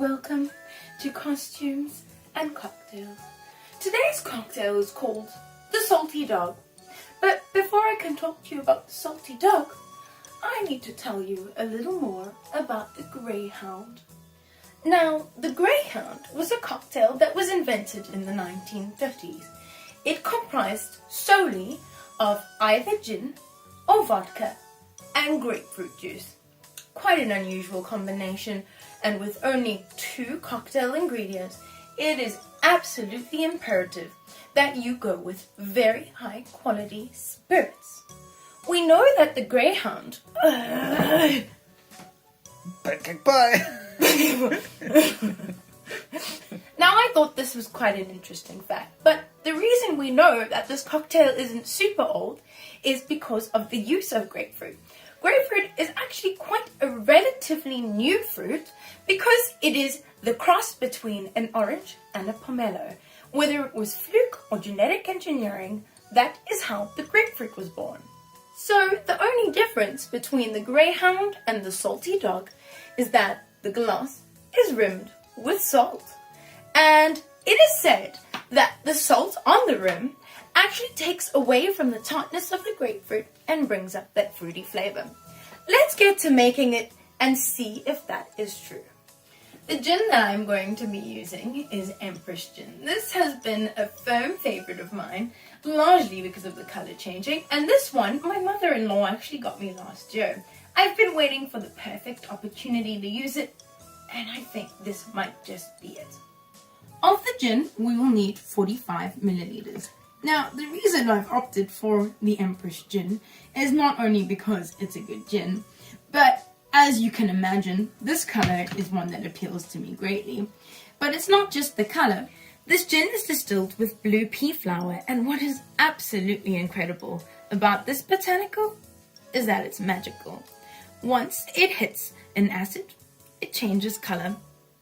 welcome to Costumes and Cocktails. Today's cocktail is called the Salty Dog. But before I can talk to you about the Salty Dog, I need to tell you a little more about the Greyhound. Now, the Greyhound was a cocktail that was invented in the 1950s. It comprised solely of either gin or vodka and grapefruit juice. Quite an unusual combination, and with only 2 cocktail ingredients, it is absolutely imperative that you go with very high quality spirits. We know that the Greyhound Pancake pie! Now, I thought this was quite an interesting fact, but the reason we know that this cocktail isn't super old is because of the use of grapefruit. Grapefruit is actually quite a relatively new fruit because it is the cross between an orange and a pomelo. Whether it was fluke or genetic engineering, that is how the grapefruit was born. So the only difference between the Greyhound and the Salty Dog is that the glass is rimmed with salt. And it is said that the salt on the rim actually takes away from the tartness of the grapefruit and brings up that fruity flavor. Let's get to making it and see if that is true. The gin that I'm going to be using is Empress Gin. This has been a firm favorite of mine, largely because of the color changing, and this one my mother-in-law actually got me last year. I've been waiting for the perfect opportunity to use it, and I think this might just be it. Of the gin, we will need 45 milliliters. Now, the reason I've opted for the Empress Gin is not only because it's a good gin, but as you can imagine, this color is one that appeals to me greatly. But it's not just the color. This gin is distilled with blue pea flower, and what is absolutely incredible about this botanical is that it's magical. Once it hits an acid, it changes color.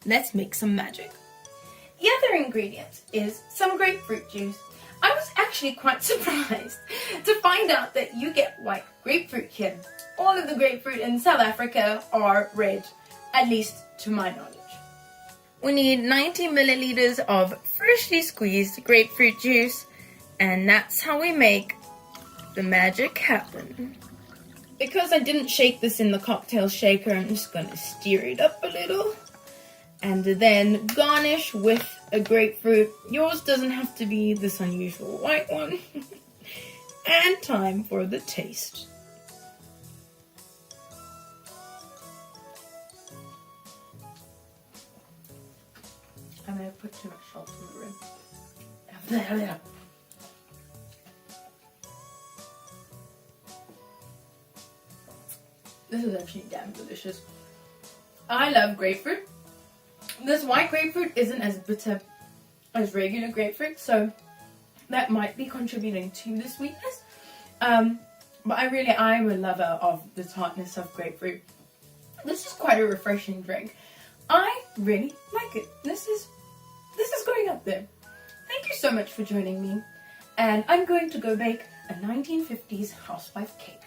Let's make some magic. The other ingredient is some grapefruit juice. I was actually quite surprised to find out that you get white grapefruit here. All of the grapefruit in South Africa are red, at least to my knowledge. We need 90 milliliters of freshly squeezed grapefruit juice, and that's how we make the magic happen. Because I didn't shake this in the cocktail shaker, I'm just going to stir it up a little. And then garnish with a grapefruit. Yours doesn't have to be this unusual white one. And time for the taste. I may have put too much salt in the rim. This is actually damn delicious. I love grapefruit. This white grapefruit isn't as bitter as regular grapefruit, so that might be contributing to the sweetness. But I'm a lover of the tartness of grapefruit. This is quite a refreshing drink. I really like it. This is going up there. Thank you so much for joining me. And I'm going to go bake a 1950s housewife cake.